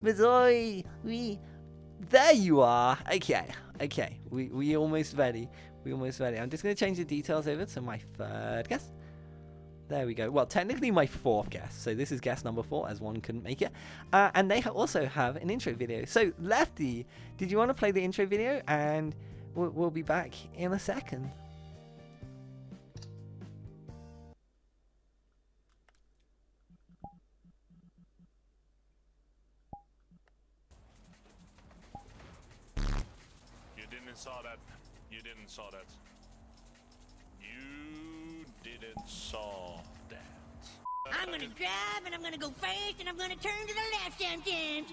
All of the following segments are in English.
Midori, there you are. Okay, we almost ready. I'm just gonna change the details over to my third guest. There we go. Well, technically my fourth guest, so this is guest number 4, as one couldn't make it. And they also have an intro video. So, Lefty, did you want to play the intro video? And we'll be back in a second. You didn't saw that. You didn't saw that. You didn't saw that. I'm gonna drive and I'm gonna go fast and I'm gonna turn to the left sometimes.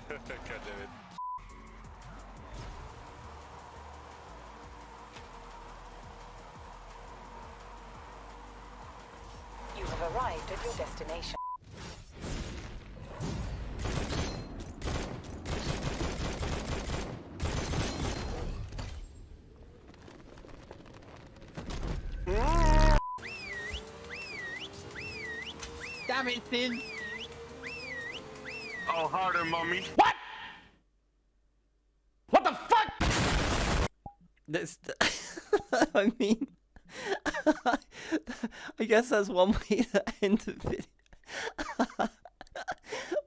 God damn it. You have arrived at your destination. Damn it, Finn! Oh, harder, mommy. What? What the fuck? That's, I mean, I guess that's one way to end the video.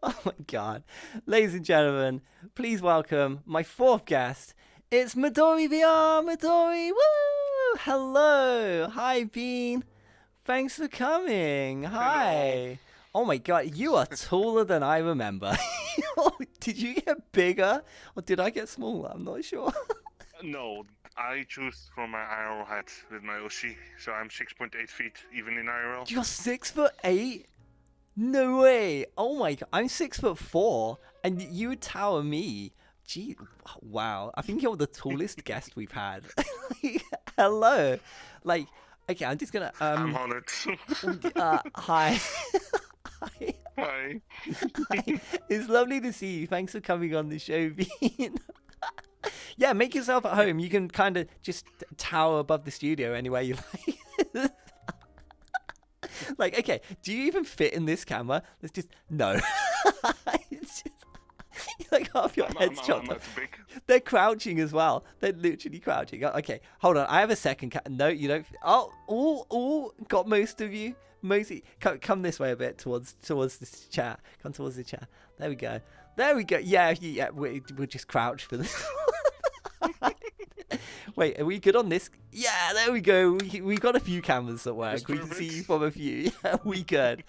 Oh my god. Ladies and gentlemen, please welcome my fourth guest. It's Midori VR. Midori, woo! Hello. Hi, Bean. Thanks for coming. Hi. Oh my god, you are taller than I remember. Did you get bigger or did I get smaller? I'm not sure. No, I choose from my IRL height with my OC, so I'm 6.8 feet even in IRL. You're 6'8"? No way. Oh my god, I'm 6'4", and you would tower me. Gee, wow. I think you're the tallest guest we've had. Hello. Like, okay, I'm just gonna I'm honored. hi. Hi. Hi. Hi. It's lovely to see you. Thanks for coming on the show, Bean. Yeah, make yourself at home. You can kind of just tower above the studio anywhere you like. Like, okay, do you even fit in this camera? Let's just no. It's just, like half your head's chopped off. They're crouching as well. They're literally crouching. Okay, hold on. I have a second. No, you don't. Oh, got most of you. Mostly, come this way a bit towards this chair. Come towards the chair. There we go. Yeah. We'll just crouch for this. Wait, are we good on this? Yeah, there we go. We got a few cameras that work. We can see you from a few. Yeah, we good.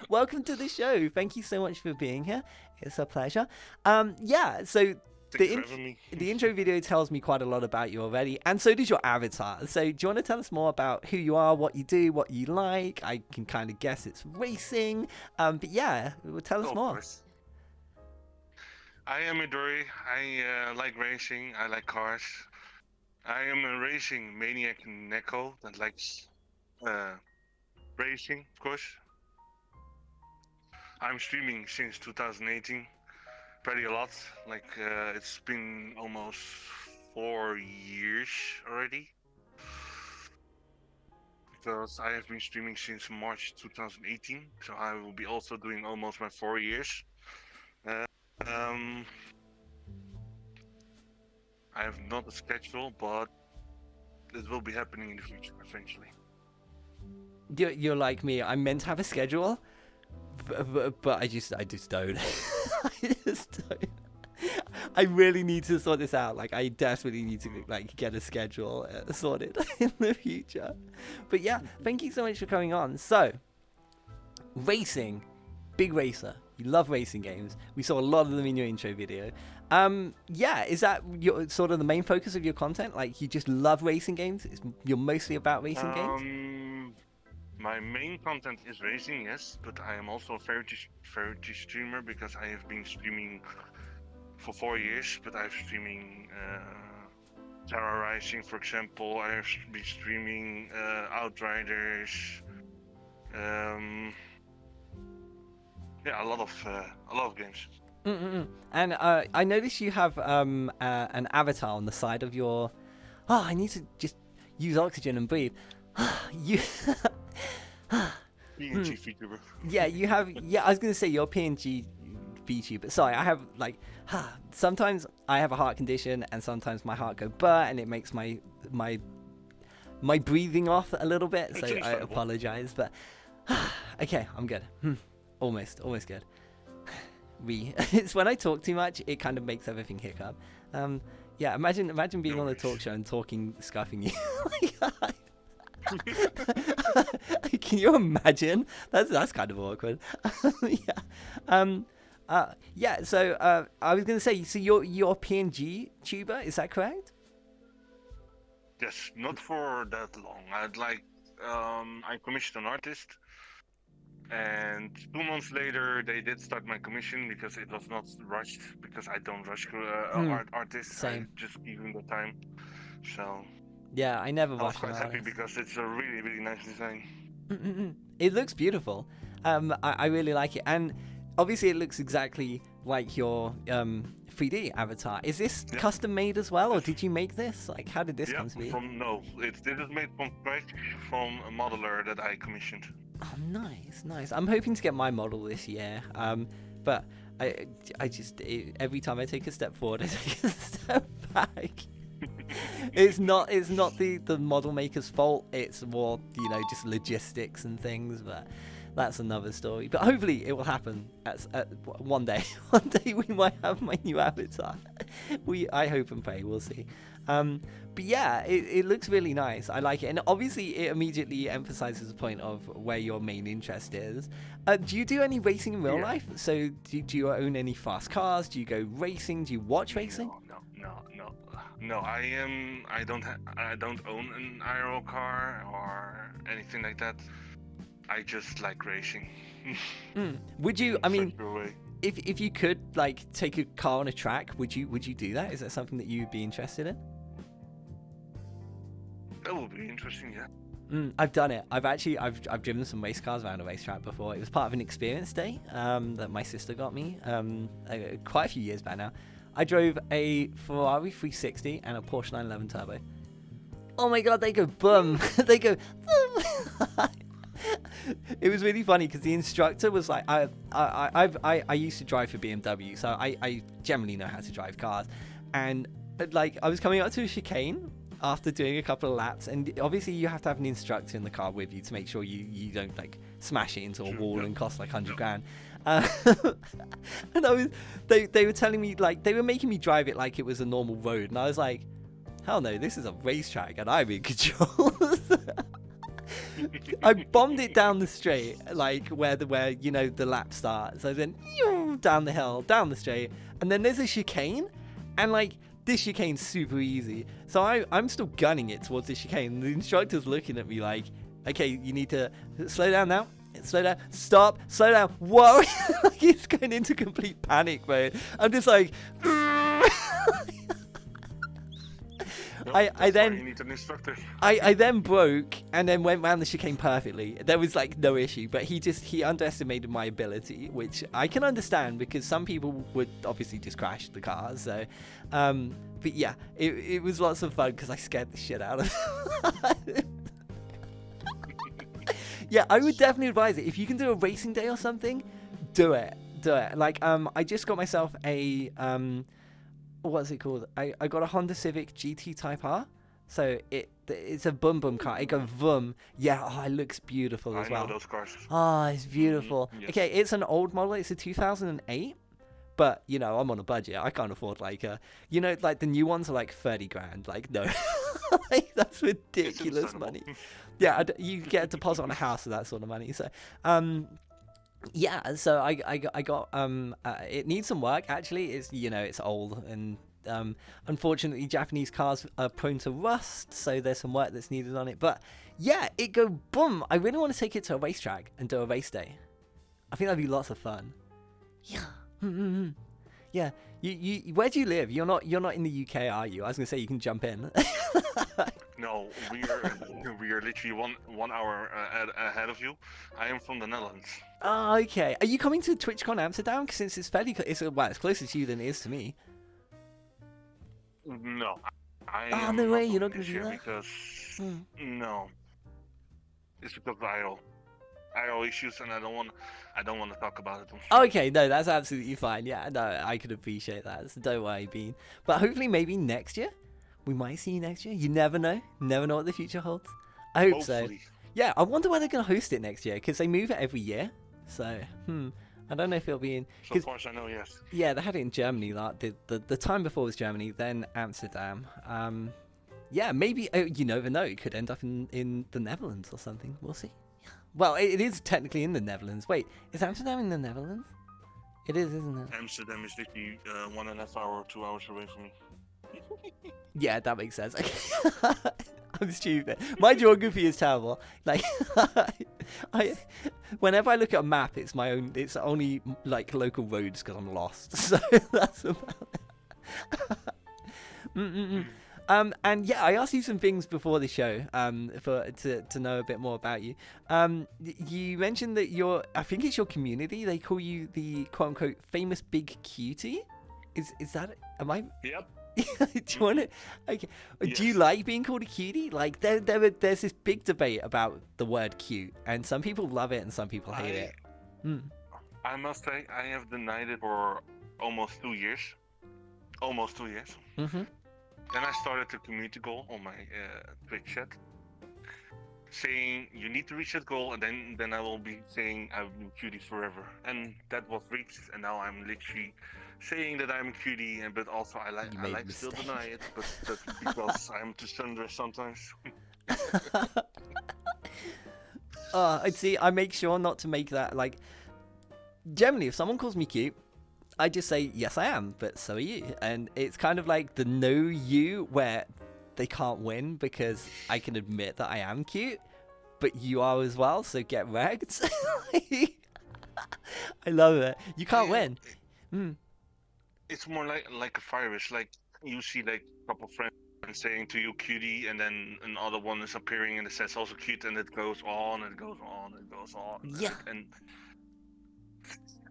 Welcome to the show. Thank you so much for being here. It's a pleasure. Yeah, so the intro video tells me quite a lot about you already, and so does your avatar. So do you want to tell us more about who you are, what you do, what you like? I can kind of guess it's racing. But yeah, tell us more. I am Midori. I like racing. I like cars. I am a racing maniac Neko that likes racing, of course. I'm streaming since 2018, pretty a lot. Like it's been almost 4 years already. Because I have been streaming since March 2018, so I will be also doing almost my 4 years. I have not a schedule, but it will be happening in the future eventually. You're like me. I'm meant to have a schedule, but I just don't. I just don't. I really need to sort this out. Like, I desperately need to get a schedule sorted in the future. But yeah, thank you so much for coming on. So, racing, big racer. You love racing games. We saw a lot of them in your intro video. Yeah, is that your sort of the main focus of your content? Like, you just love racing games? You're mostly about racing games? My main content is racing, yes, but I am also a variety streamer because I have been streaming for 4 years, but I'm streaming terrorizing, for example. I have been streaming Outriders. Yeah, a lot of games. And I noticed you have an avatar on the side of your. Oh, I need to just use oxygen and breathe. You. PNG VTuber. Yeah, you have. Yeah, I was gonna say you're a PNG VTuber. Sorry, I have like sometimes I have a heart condition, and sometimes my heart go burr, and it makes my breathing off a little bit. So I apologize, but okay, I'm good. Almost good. It's when I talk too much, it kind of makes everything hiccup. Yeah, imagine being on a talk show and talking, scuffing you. Can you imagine? That's kind of awkward. Yeah. So I was gonna say, so you're a PNG tuber, is that correct? Yes, not for that long. I commissioned an artist, and 2 months later they did start my commission because it was not rushed, because I don't rush artists. Same. I just give them the time. So Yeah, I never I was watched quite an happy artist. because it's a really, really nice design. It looks beautiful. I really like it, and obviously it looks exactly like your 3D avatar. Is this custom made as well, or did you make this? Like, how did this come to be? This is made from scratch from a modeler that I commissioned. Oh, nice. I'm hoping to get my model this year. But I just every time I take a step forward, I take a step back. It's not the model maker's fault. It's more, just logistics and things. But that's another story. But hopefully it will happen at one day. One day we might have my new avatar. I hope and pray. We'll see. But yeah, it looks really nice. I like it, and obviously it immediately emphasizes the point of where your main interest is. Do you do any racing in real life? So do you own any fast cars? Do you go racing? Do you watch racing? No. I don't own an aero car or anything like that. I just like racing. Would you? I mean, if you could like take a car on a track, would you do that? Is that something that you'd be interested in? That would be interesting, yeah. I've done it. I've driven some race cars around a racetrack before. It was part of an experience day that my sister got me quite a few years back now. I drove a Ferrari 360 and a Porsche 911 Turbo. Oh my god, they go boom. They go boom. It was really funny because the instructor was like, I used to drive for BMW, so I generally know how to drive cars, and like I was coming up to a chicane after doing a couple of laps, and obviously you have to have an instructor in the car with you to make sure you don't like smash it into a wall and cost like 100 grand. And they were telling me, like, they were making me drive it like it was a normal road, and I was like, hell no, this is a racetrack and I'm in control. I bombed it down the straight, like where the lap starts. So then down the hill, down the straight, and then there's a chicane, and like this chicane's super easy. So I'm still gunning it towards the chicane. The instructor's looking at me like, okay, you need to slow down now. Slow down, stop, slow down. Whoa! He's going into complete panic mode. I'm just like. I then broke and then went round the chicane perfectly. There was like no issue, but he underestimated my ability, which I can understand because some people would obviously just crash the cars. So, but yeah, it was lots of fun because I scared the shit out of him. Yeah, I would definitely advise it. If you can do a racing day or something, do it. Like, I just got myself a what's it called? I got a Honda Civic GT Type R. So it's a boom car. It goes vroom. Yeah, it looks beautiful as well. I know those cars. It's beautiful. Yes. Okay, it's an old model. It's a 2008. But, I'm on a budget. I can't afford like like the new ones are like 30 grand. Like, no. Like, that's ridiculous money. Yeah, you get a deposit on a house for that sort of money. So, yeah, so I got it needs some work actually. It's old, and unfortunately Japanese cars are prone to rust, so there's some work that's needed on it. But yeah, it go boom. I really want to take it to a racetrack and do a race day. I think that'd be lots of fun. Yeah. Yeah. You where do you live? You're not in the UK, are you? I was gonna say you can jump in. No, we are literally one hour ahead of you. I am from the Netherlands. Oh, okay. Are you coming to TwitchCon Amsterdam? Since it's it's closer to you than it is to me. No. No way, you're not going to do that? Because no. It's because IO issues, and I don't want to talk about it. Okay, no, that's absolutely fine. Yeah, no, I could appreciate that. So don't worry, Bean. But hopefully, maybe next year, we might see you next year. You never know. Never know what the future holds. I hope Hopefully. so. Yeah, I wonder where they're gonna host it next year because they move it every year. So, I don't know if it'll be in. So far as I know, yes. Yeah, they had it in Germany. Like the time before was Germany, then Amsterdam. Yeah, maybe you never know. It could end up in the Netherlands or something. We'll see. Well, it is technically in the Netherlands. Wait, is Amsterdam in the Netherlands? It is, isn't it? Amsterdam is literally 1.5 hour, 2 hours away from me. Yeah, that makes sense. I'm stupid. My geography is terrible. Like, whenever I look at a map, it's my own. It's only like local roads because I'm lost. So that's about it. And yeah, I asked you some things before the show, to know a bit more about you. You mentioned that I think it's your community. They call you the quote unquote famous big cutie. Is that it? Am I? Yep. Do you want to? Okay. Yes. Do you like being called a cutie? Like there's this big debate about the word cute, and some people love it and some people hate it. I must say, I have denied it for almost 2 years. Almost 2 years. Mm-hmm. Then I started a community goal on my Twitch chat, saying you need to reach that goal, and then I will be saying I will be cutie forever. And that was reached, and now I'm literally saying that I'm a cutie, but also I like to still deny it, but that's because I'm too thunderous sometimes. I'd see. I make sure not to make that like. Generally, if someone calls me cute, I just say yes, I am, but so are you, and it's kind of like the know you where they can't win because I can admit that I am cute, but you are as well, so get wrecked. I love it. You can't win. It's more like a virus. Like you see like a couple friends saying to you cutie, and then another one is appearing and it says also cute, and it goes on and goes on and goes on. Yeah. And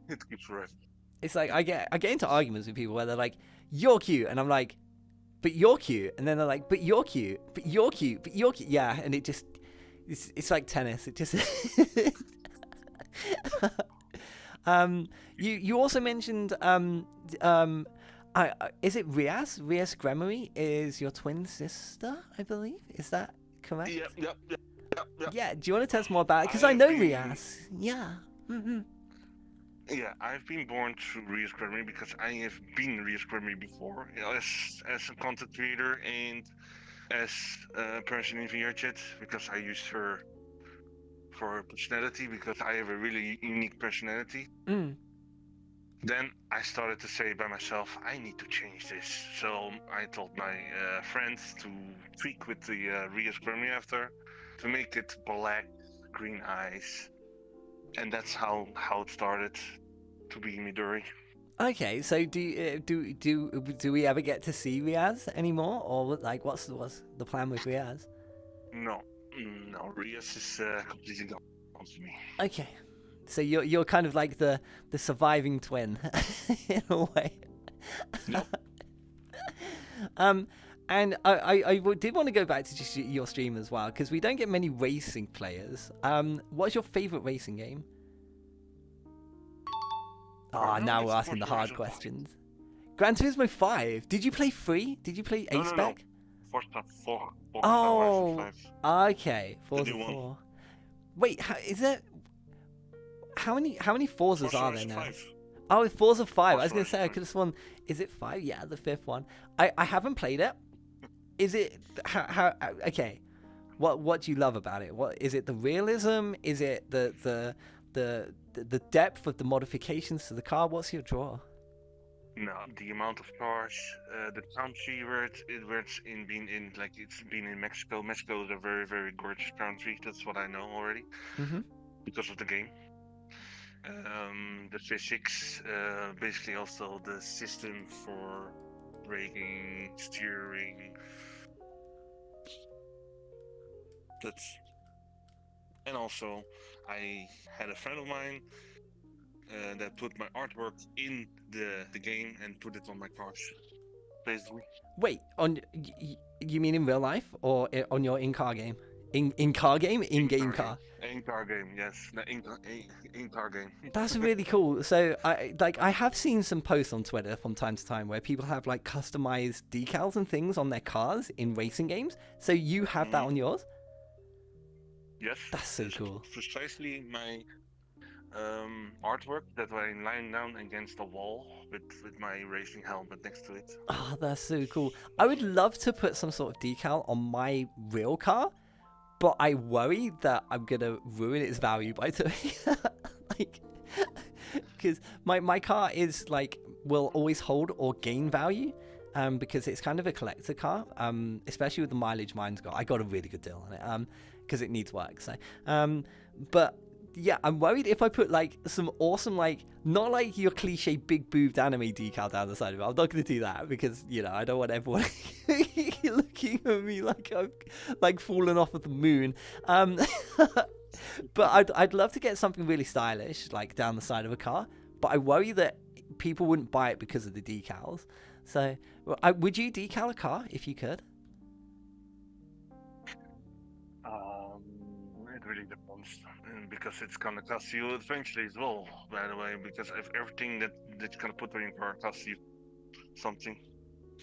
it keeps forever. It's like I get into arguments with people where they're like, "You're cute," and I'm like, "But you're cute," and then they're like, "But you're cute, but you're cute, but you're cute." Yeah, and it's like tennis. It just. You also mentioned is it Riaz? Riaz Gremory is your twin sister, I believe. Is that correct? Yep. Yeah. Do you want to tell us more about it? Because I know Riaz. Yeah. Mm-hmm. Yeah, I've been born through Riaz Gremory because I have been Riaz Gremory before, as a content creator and as a person in VR chat, because I used her for her personality, because I have a really unique personality. Then I started to say by myself, I need to change this. So I told my friends to tweak with the Riaz Gremory Avatar to make it black, green eyes. And that's how it started to be Midori. Okay, so do we ever get to see Riaz anymore, or like what's the plan with Riaz? No, Riaz is completely gone to me. Okay, so you're kind of like the surviving twin in a way. Nope. And I did want to go back to just your stream as well, because we don't get many racing players. What's your favorite racing game? Now we're asking the hard questions. Gran Turismo 5. Did you play 3? Did you play A-Spec? Forza 4. Oh, 5. okay. Forza 4. Wait, how many Forzas are there now? 5. Oh, it's Forza 5. I was Forza going to say, I could have sworn, is it 5? Yeah, the 5th one. I haven't played it. Is it, okay. What do you love about it? What is it, the realism? Is it the depth of the modifications to the car? What's your draw? No, the amount of cars, the country where it's been in Mexico. Mexico is a very, very gorgeous country. That's what I know already. Mm-hmm. Because of the game. The physics, basically also the system for braking, steering. And also, I had a friend of mine that put my artwork in the game and put it on my cars, basically. Wait, you mean in real life or on your in-car game? In car game, in-game car. In-car game, yes. The in-car game. That's really cool. So I have seen some posts on Twitter from time to time where people have like customized decals and things on their cars in racing games. So you have that on yours? Yes. That's so cool. Precisely my artwork that I'm lying down against the wall with my racing helmet next to it. Oh, that's so cool. I would love to put some sort of decal on my real car, but I worry that I'm gonna ruin its value by doing like, because my car is like will always hold or gain value, because it's kind of a collector car, especially with the mileage mine's got. I got a really good deal on it, because it needs work. So, but yeah, I'm worried if I put like some awesome, like not like your cliche big boobed anime decal down the side of it. I'm not going to do that because, you know, I don't want everyone looking at me like I'm like falling off of the moon. But I'd love to get something really stylish like down the side of a car. But I worry that people wouldn't buy it because of the decals. So would you decal a car if you could? It really depends, because it's gonna cost you eventually as well. By the way, because if everything that you're gonna put in your car costs you something,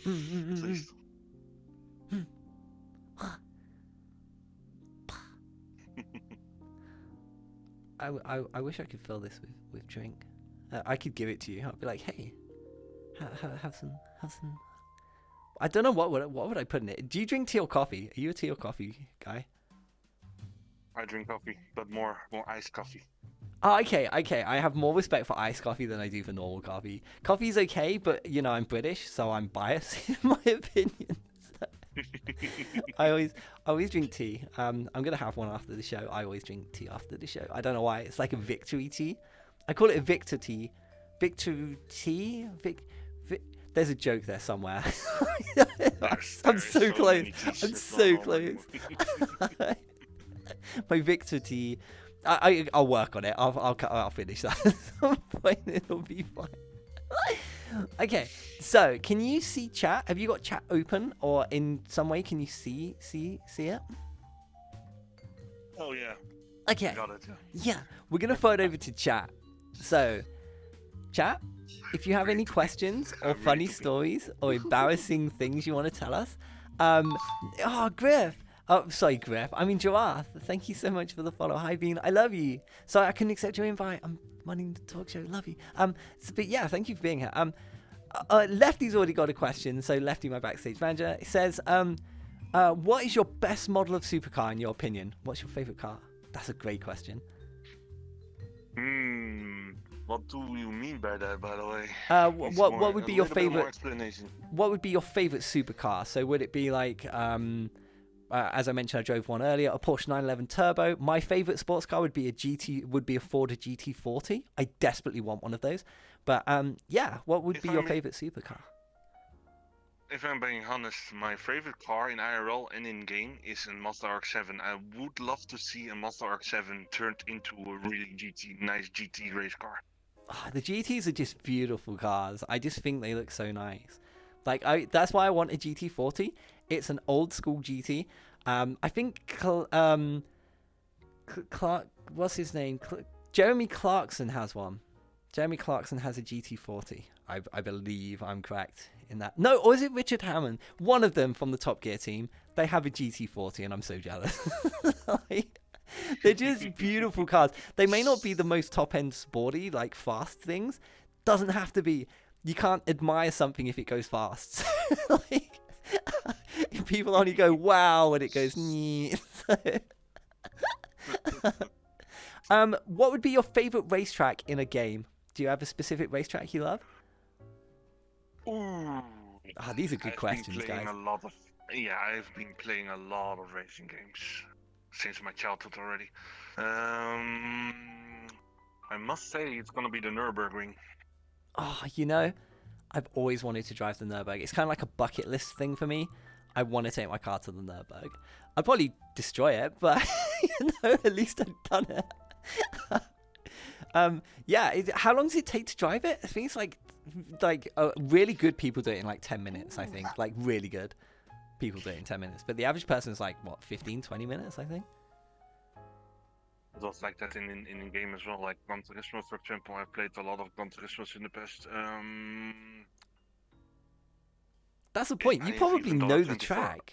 at least. I wish I could fill this with drink. I could give it to you. I'd be like, hey, have some. I don't know what would I put in it. Do you drink tea or coffee? Are you a tea or coffee guy? I drink coffee, but more iced coffee. Oh, okay. I have more respect for iced coffee than I do for normal coffee. Coffee's okay, but you know I'm British, so I'm biased in my opinion. I always drink tea. I'm gonna have one after the show. I always drink tea after the show. I don't know why. It's like a victory tea. I call it a Victor tea. Victor tea. There's a joke there somewhere. I'm so close. I'm so close. My Victor tea. I'll work on it. I'll finish that at some point. It'll be fine. Okay, so can you see chat? Have you got chat open, or in some way can you see it? Oh yeah. Okay. Got it. Yeah, we're gonna throw it over to chat. So, chat, if you have any questions or funny stories or embarrassing things you want to tell us, Griff. Oh, sorry, Griff. I mean, Giraffe. Thank you so much for the follow. Hi, Bean. I love you. Sorry, I couldn't accept your invite. I'm running the talk show. Love you. But yeah, thank you for being here. Lefty's already got a question. So Lefty, my backstage manager, says, what is your best model of supercar in your opinion? What's your favorite car? That's a great question. What do you mean by that, by the way? What would be your favorite? Explanation. What would be your favorite supercar? So would it be like, as I mentioned, I drove one earlier, a Porsche 911 Turbo. My favorite sports car would be a Ford GT40. I desperately want one of those. But yeah, what would be your favorite supercar? If I'm being honest, my favorite car in IRL and in game is a Mazda RX-7. I would love to see a Mazda RX-7 turned into a really nice GT race car. Oh, the GTs are just beautiful cars. I just think they look so nice. Like that's why I want a GT40. It's an old school GT. I think Clark, what's his name? Jeremy Clarkson has one. Jeremy Clarkson has a GT40. I believe I'm correct in that. No, or is it Richard Hammond? One of them from the Top Gear team. They have a GT40, and I'm so jealous. They're just beautiful cars. They may not be the most top-end sporty, like fast things. Doesn't have to be. You can't admire something if it goes fast. Like, people only go wow when it goes. What would be your favorite racetrack in a game? Do you have a specific racetrack you love? Ooh. These are good questions, guys. I've been playing a lot of racing games since my childhood already. I must say it's gonna be the Nürburgring. Oh, you know, I've always wanted to drive the Nürburgring. It's kind of like a bucket list thing for me. I want to take my car to the Nürburgring. I'd probably destroy it, but you know, at least I've done it. Yeah. How long does it take to drive it? I think it's like really good people do it in like 10 minutes. I think like really good people do it in 10 minutes. But the average person is like, what, 15, 20 minutes, I think? It was like that in game as well, like Gran Turismo, for example. I played a lot of Gran Turismos in the past. That's the point. You I've probably even done know a the 24 track.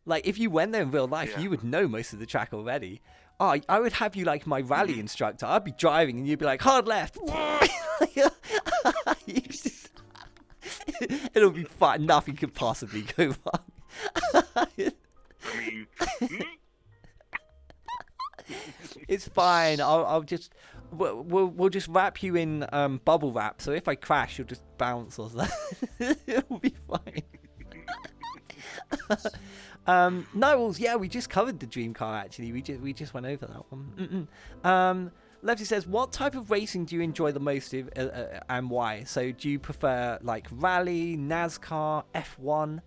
Like, if you went there in real life, Yeah. you would know most of the track already. Oh, I would have you like my rally instructor. I'd be driving and you'd be like, hard left. You just- It'll be fine. Nothing could possibly go wrong. I mean, It's fine. I'll just we'll just wrap you in bubble wrap. So if I crash, you'll just bounce or something. It'll be fine. Knowles, yeah, we just covered the dream car. Actually, we just went over that one. Lefty says, what type of racing do you enjoy the most, and why? So do you prefer like rally, NASCAR, F1?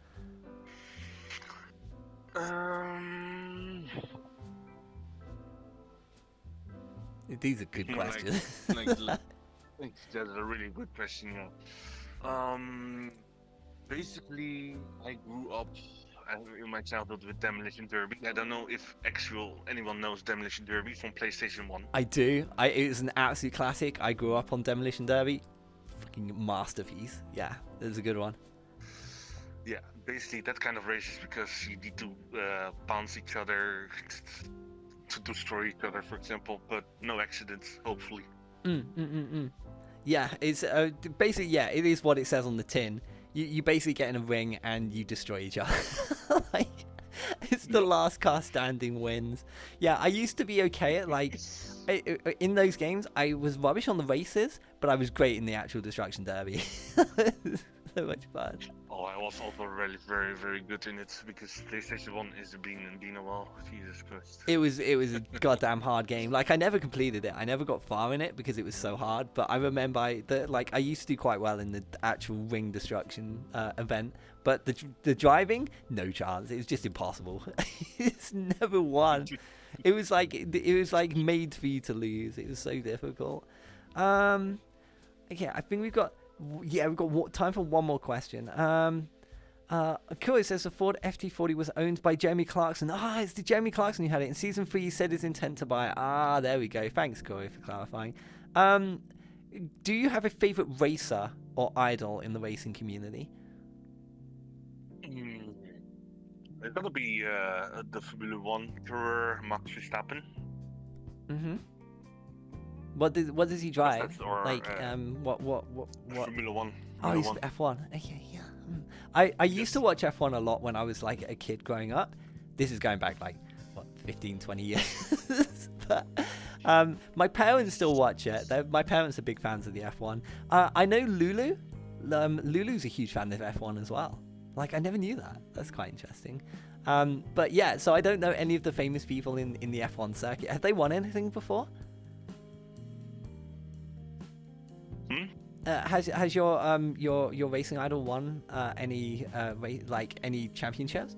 These are good questions. That's a really good question. Basically, I grew up in my childhood with Demolition Derby. I don't know if anyone knows Demolition Derby from PlayStation 1. I do. It was an absolute classic. I grew up on Demolition Derby. Fucking masterpiece. Yeah, it was a good one. Yeah, basically that kind of races because you need to bounce each other to destroy each other, for example, but no accidents, hopefully. Yeah, it's basically, yeah, it is what it says on the tin. You basically get in a ring and you destroy each other. Like, it's the last car standing wins. Yeah, I used to be okay at like in those games. I was rubbish on the races, but I was great in the actual destruction derby. So much fun. Oh, I was also really very, very good in it because PlayStation 1 is being a while. Jesus Christ. It was a goddamn hard game. Like, I never completed it. I never got far in it because it was so hard. But I remember I used to do quite well in the actual ring destruction event. But the driving, no chance. It was just impossible. It's never won. It was like made for you to lose. It was so difficult. Okay, I think we've got time for one more question. Cool, it says the Ford FT40 was owned by Jeremy Clarkson. It's the Jeremy Clarkson who had it. In season 3, he said his intent to buy it. There we go. Thanks, Corey, for clarifying. Do you have a favorite racer or idol in the racing community? It's gotta be the Formula 1 tour, Max Verstappen. Mm-hmm. What does he drive? Or, what? Formula 1. Oh, he's F1. Okay, yeah. I used to watch F1 a lot when I was like a kid growing up. This is going back like 15, 20 years. But my parents still watch it. My parents are big fans of the F1. I know Lulu. Lulu's a huge fan of F1 as well. Like, I never knew that. That's quite interesting. But yeah, so I don't know any of the famous people in the F1 circuit. Have they won anything before? Has your racing idol won any any championships?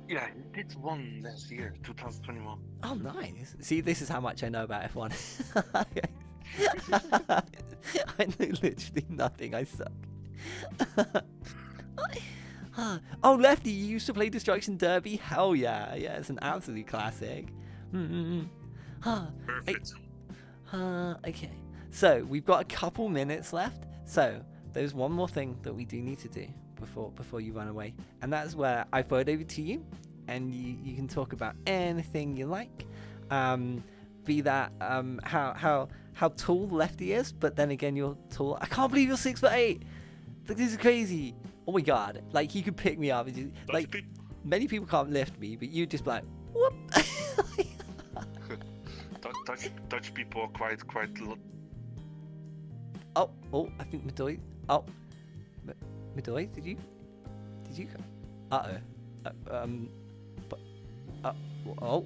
Yeah, he did one last year, 2021. Oh, nice. See, this is how much I know about F1. I know literally nothing. I suck. Oh, Lefty, you used to play Destruction Derby? Hell yeah. Yeah, it's an absolute classic. Perfect. Okay. So, we've got a couple minutes left. So, there's one more thing that we do need to do before you run away. And that's where I throw it over to you. And you can talk about anything you like. Be that how tall Lefty is. But then again, you're tall. I can't believe you're 6'8". This is crazy. Oh my god. Like, he could pick me up. Like, many people can't lift me. But you just like, whoop. Dutch people are quite Oh, I think Midori. Oh, Midori, did you?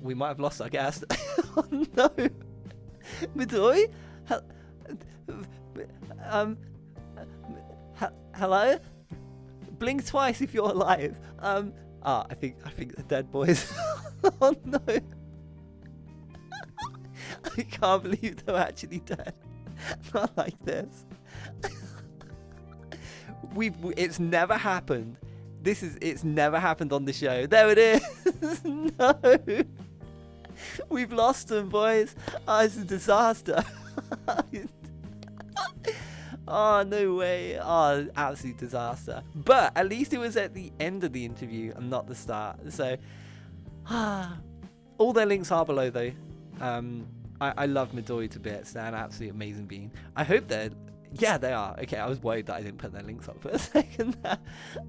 We might have lost our guest. Oh no, Midori. Hello. Blink twice if you're alive. I think the dead boys. Oh no. I can't believe they're actually dead. Not like this. It's never happened It's never happened on the show. There it is. No. We've lost him, boys. Oh, it's a disaster. Oh, no way. Oh, absolute disaster. But at least it was at the end of the interview and not the start. So, all their links are below, though. I love Midori to bits. They're an absolutely amazing being. I hope they're... Yeah, they are. Okay, I was worried that I didn't put their links up for a second there.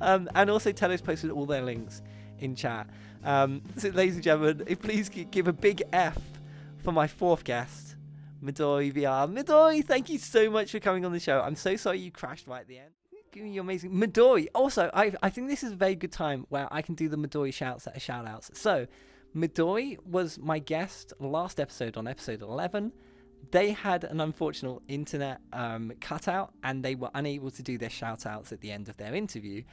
And also, Telos posted all their links in chat. So, ladies and gentlemen, please give a big F for my fourth guest, Midori VR. Midori, thank you so much for coming on the show. I'm so sorry you crashed right at the end. You're amazing. Midori, also, I think this is a very good time where I can do the Midori shout outs. So, Midori was my guest last episode on episode 11. They had an unfortunate internet cutout and they were unable to do their shout outs at the end of their interview.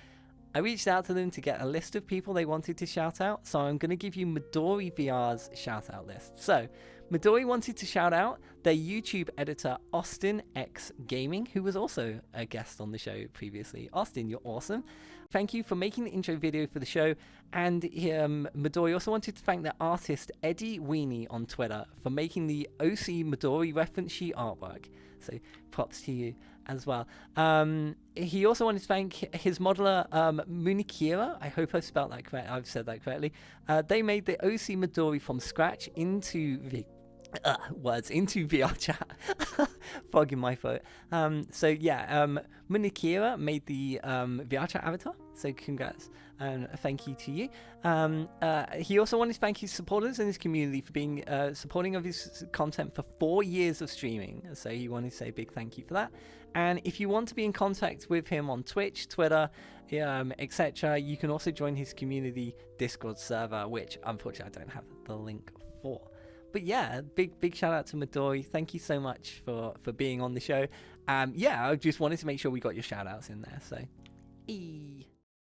I reached out to them to get a list of people they wanted to shout out, so I'm going to give you Midori VR's shout out list. So, Midori wanted to shout out their YouTube editor, Austin X Gaming, who was also a guest on the show previously. Austin, you're awesome. Thank you for making the intro video for the show. And Midori also wanted to thank their artist, Eddie Weenie, on Twitter for making the OC Midori reference sheet artwork. So, props to you as well. He also wanted to thank his modeler, Munikira. I hope I spelled that correct. I've said that correctly. They made the OC Midori from scratch into into VR chat. Fogging my throat. So yeah, Munikira made the VR chat avatar. So congrats and thank you to you. He also wanted to thank his supporters in his community for being supporting of his content for 4 years of streaming. So he wanted to say a big thank you for that. And if you want to be in contact with him on Twitch, Twitter, etc., you can also join his community Discord server, which unfortunately I don't have the link for. But yeah, big shout out to Midori. Thank you so much for being on the show. Yeah, I just wanted to make sure we got your shout outs in there. So,